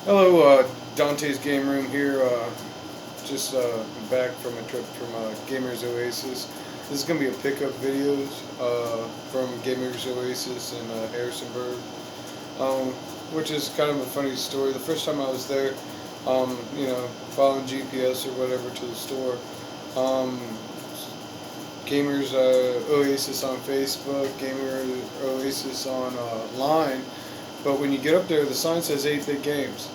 Hello, Dante's Game Room here. Just back from a trip from Gamers Oasis. This is going to be a pickup videos from Gamers Oasis in Harrisonburg, um, which is kind of a funny story. The first time I was there, following GPS or whatever to the store, um, Gamers Oasis on Facebook, Gamer Oasis on line. But when you get up there, the sign says 8-bit games.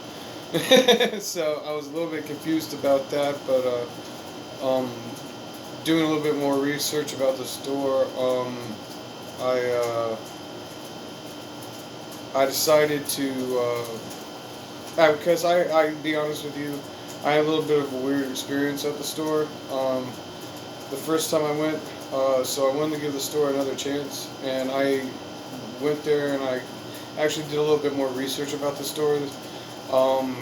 So I was a little bit confused about that, but doing a little bit more research about the store, I uh, I decided to because I be honest with you, I had a little bit of a weird experience at the store. The first time I went, so I wanted to give the store another chance, and I went there and I actually did a little bit more research about the store. Um,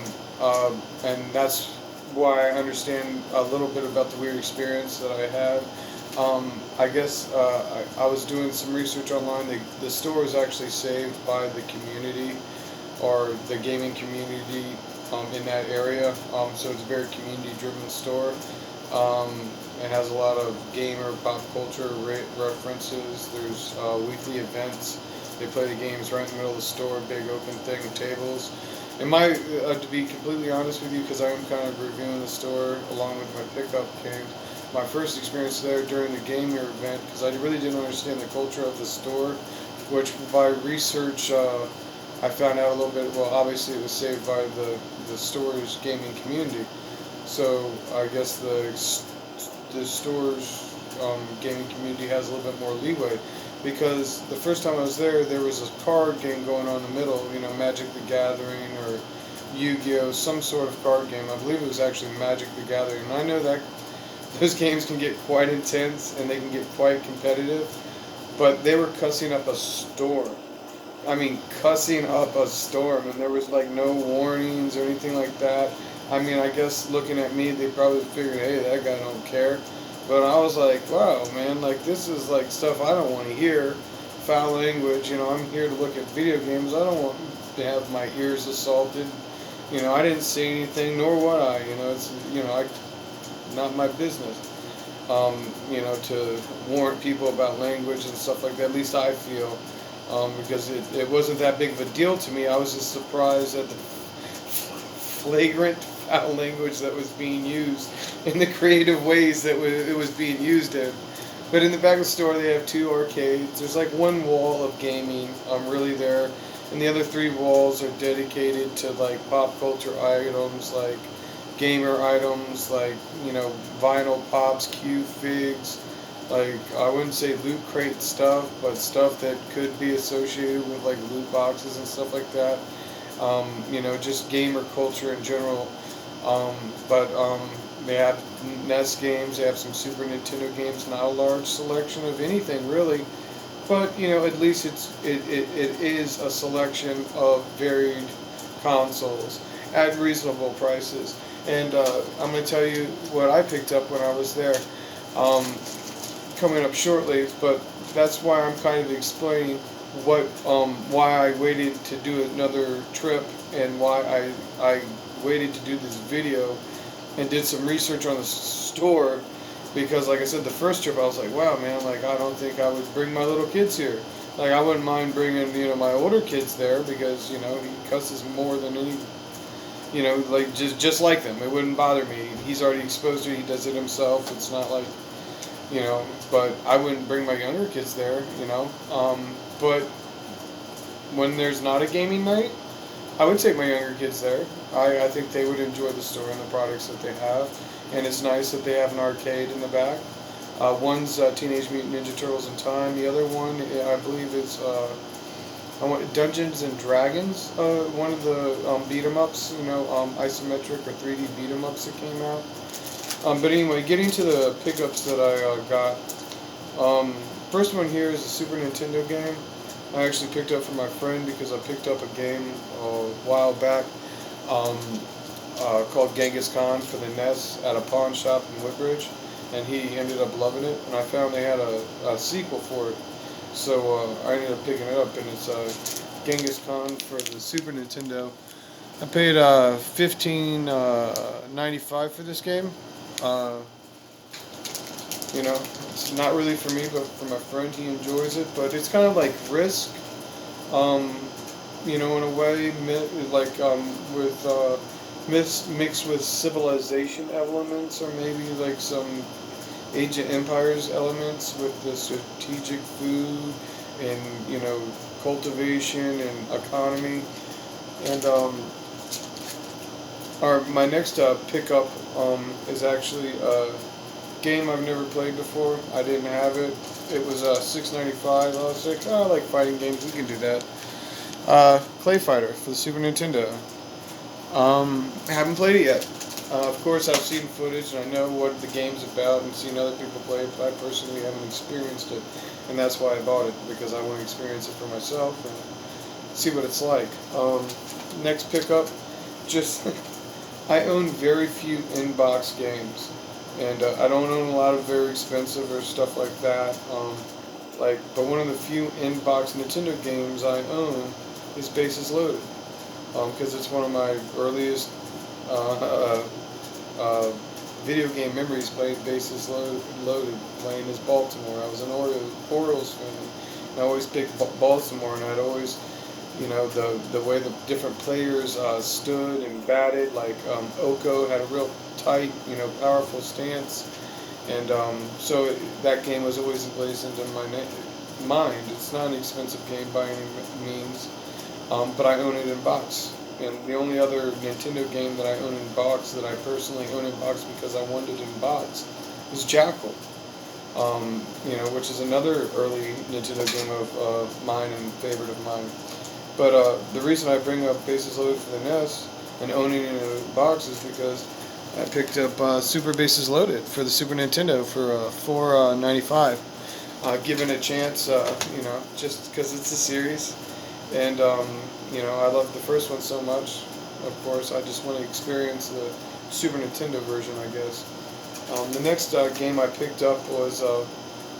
and that's why I understand a little bit about the weird experience that I had. I guess I was doing some research online. The store was actually saved by the community or the gaming community in that area. So it's a very community-driven store. Um, it has a lot of gamer pop culture references. There's weekly events. They play the games right in the middle of the store, big open thing, tables. And to be completely honest with you, because I am kind of reviewing the store along with my pickup games, my first experience there during the gamer event, because I really didn't understand the culture of the store, which by research I found out a little bit. Well, obviously it was saved by the store's gaming community, so I guess the store's gaming community has a little bit more leeway. Because the first time I was there was a card game going on in the middle, Magic the Gathering or Yu-Gi-Oh, some sort of card game. I believe it was actually Magic the Gathering. And I know that those games can get quite intense and they can get quite competitive, but they were cussing up a storm. I mean, cussing up a storm, and there was like no warnings or anything like that. I mean, I guess looking at me, they probably figured, hey, that guy don't care. But I was like, wow, man, like this is like stuff I don't want to hear. Foul language, I'm here to look at video games. I don't want to have my ears assaulted. I didn't say anything, nor would I. Not my business. To warn people about language and stuff like that. At least I feel, because it wasn't that big of a deal to me. I was just surprised at the flagrant foul language that was being used in the creative ways that it was being used in. But in the back of the store, they have two arcades. There's like one wall of gaming, really there, and the other three walls are dedicated to like pop culture items, like gamer items, like vinyl pops, Q figs, like I wouldn't say loot crate stuff, but stuff that could be associated with like loot boxes and stuff like that. Just gamer culture in general. But they have NES games, they have some Super Nintendo games, not a large selection of anything really. But at least it is a selection of varied consoles at reasonable prices. And I'm going to tell you what I picked up when I was there, um, coming up shortly. But that's why I'm kind of explaining why I waited to do another trip and why I waited to do this video and did some research on the store, because like I said, the first trip I was like, wow, man, like I don't think I would bring my little kids here. Like I wouldn't mind bringing my older kids there, because he cusses more than any, like just like them. It wouldn't bother me. He's already exposed to it. He does it himself. It's not like, but I wouldn't bring my younger kids there. But when there's not a gaming night, I would take my younger kids there. I think they would enjoy the store and the products that they have. And it's nice that they have an arcade in the back. One's Teenage Mutant Ninja Turtles in Time. The other one, I believe, is Dungeons and Dragons. One of the beat 'em ups, isometric or 3D beat 'em ups that came out. But anyway, getting to the pickups that I got. First one here is a Super Nintendo game. I actually picked up for my friend because I picked up a game a while back called Genghis Khan for the NES at a pawn shop in Woodbridge, and he ended up loving it. And I found they had a sequel for it, so I ended up picking it up, and it's Genghis Khan for the Super Nintendo. I paid 15.95 for this game. Uh, it's not really for me, but for my friend, he enjoys it. But it's kind of like Risk, um, in a way, like with mixed with civilization elements, or maybe like some Age of Empires elements with the strategic food and cultivation and economy. And my next pickup is actually a game I've never played before. I didn't have it. It was $6.95. I was like, oh, I like fighting games. We can do that. Clay Fighter for the Super Nintendo. I haven't played it yet. Of course, I've seen footage and I know what the game's about and seen other people play it, but I personally haven't experienced it, and that's why I bought it, because I want to experience it for myself and see what it's like. Next pickup, just I own very few in-box games, and I don't own a lot of very expensive or stuff like that. But one of the few in-box Nintendo games I own is Bases Loaded, because it's one of my earliest uh, uh, video game memories. Playing Bases Loaded, playing as Baltimore. I was an Orioles fan, and I always picked Baltimore, and I'd always, the way the different players stood and batted. Like Oko had a real tight, powerful stance, and that game was always emblazoned in my mind. It's not an expensive game by any means, but I own it in box. And the only other Nintendo game that I own in box, that I personally own in box because I wanted it in box, is Jackal. Which is another early Nintendo game of mine and favorite of mine. But the reason I bring up Bases Loaded for the NES and owning it in a box is because I picked up Super Bases Loaded for the Super Nintendo for $4.95. Given a chance, just because it's a series. And, I love the first one so much. Of course, I just want to experience the Super Nintendo version, I guess. The next game I picked up was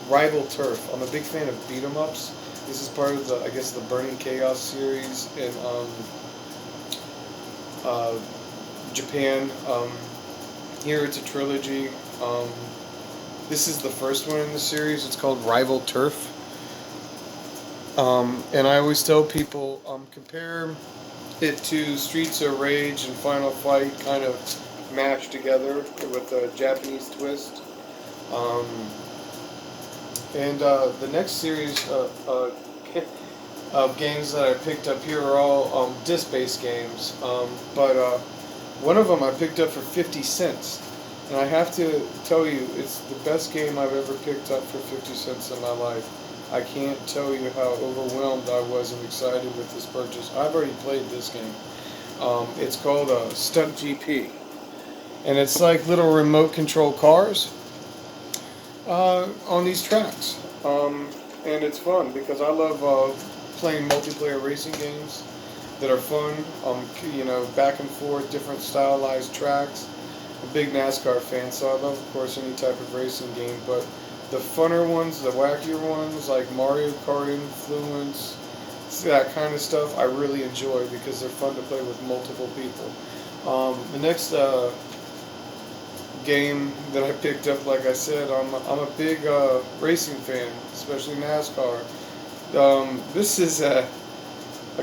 Rival Turf. I'm a big fan of beat 'em ups. This is part of the Burning Chaos series in Japan. Here it's a trilogy. This is the first one in the series. It's called Rival Turf. And I always tell people, compare it to Streets of Rage and Final Fight, kind of mashed together with a Japanese twist. Um, and the next series of games that I picked up here are all disc-based games. But one of them I picked up for 50 cents. And I have to tell you, it's the best game I've ever picked up for 50 cents in my life. I can't tell you how overwhelmed I was and excited with this purchase. I've already played this game. It's called Stunt GP. And it's like little remote control cars on these tracks. And it's fun because I love playing multiplayer racing games that are fun, back and forth, different stylized tracks. I'm a big NASCAR fan, so I love, of course, any type of racing game, but the funner ones, the wackier ones, like Mario Kart Influence, that kind of stuff, I really enjoy because they're fun to play with multiple people. The next game that I picked up, like I said, I'm a big racing fan, especially NASCAR. This is a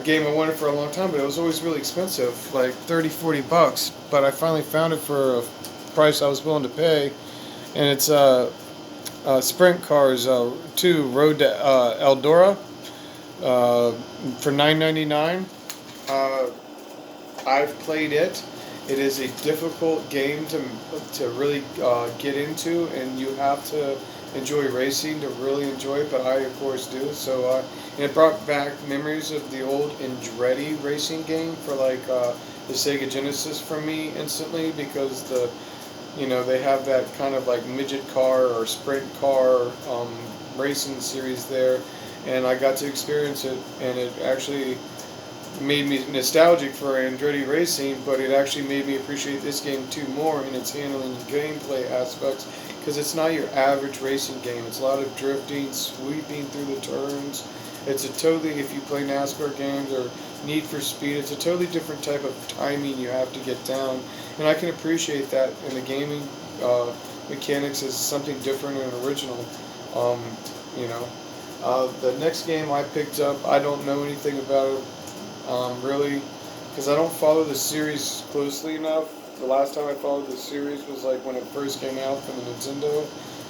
game I wanted for a long time, but it was always really expensive, like $30-40. But I finally found it for a price I was willing to pay, and it's Sprint Cars 2 Road to Eldora for $9.99. I've played it. It is a difficult game to really get into, and you have to enjoy racing to really enjoy it, but I of course do. So and it brought back memories of the old Andretti racing game for the Sega Genesis for me instantly, because they have that kind of like midget car or sprint car racing series there, and I got to experience it, and it actually made me nostalgic for Andretti racing, but it actually made me appreciate this game too more in its handling and gameplay aspects, because it's not your average racing game. It's a lot of drifting, sweeping through the turns, It's a totally, if you play NASCAR games or Need for Speed, it's a totally different type of timing you have to get down, and I can appreciate that in the gaming mechanics as something different and original. Um, you know, the next game I picked up, I don't know anything about it really, because I don't follow the series closely enough. The last time I followed the series was like when it first came out from the Nintendo.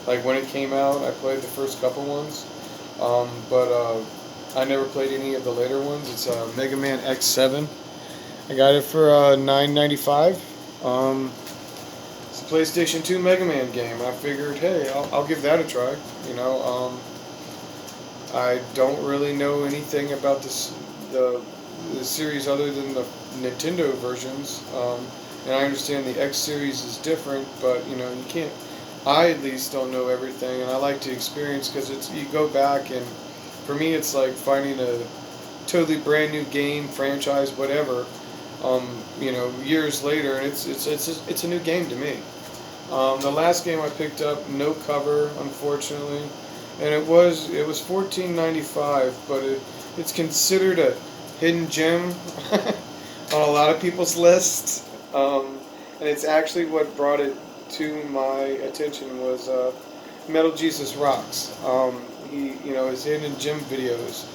Like when it came out, I played the first couple ones, but I never played any of the later ones. It's Mega Man X7. I got it for $9.95. It's a PlayStation 2 Mega Man game. I figured, hey, I'll give that a try. You know, I don't really know anything about the series other than the Nintendo versions, and I understand the X series is different, but you know you can't. I at least don't know everything, and I like to experience because it's you go back and for me it's like finding a totally brand new game, franchise, whatever. You know, years later, and it's a new game to me. The last game I picked up, no cover, unfortunately, and it was $14.95, but it's considered a hidden gem on a lot of people's lists, and it's actually what brought it to my attention was Metal Jesus Rocks. His hidden gem videos,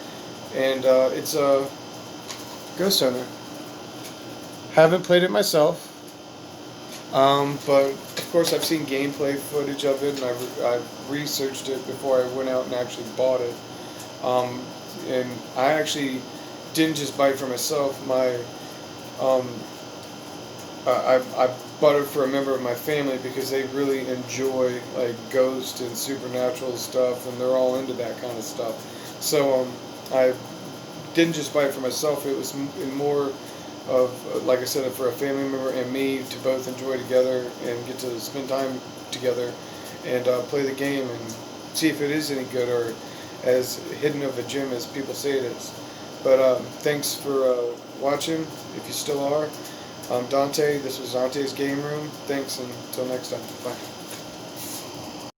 and it's a Ghost Hunter. Haven't played it myself. But of course, I've seen gameplay footage of it, and I've researched it before I went out and actually bought it. And I actually didn't just buy it for myself. Um, I bought it for a member of my family because they really enjoy like ghost and supernatural stuff, and they're all into that kind of stuff. So I didn't just buy it for myself. It was more of, like I said, for a family member and me to both enjoy together and get to spend time together and play the game and see if it is any good or as hidden of a gem as people say it is. But thanks for watching, if you still are. I'm Dante. This was Dante's Game Room. Thanks, and until next time. Bye.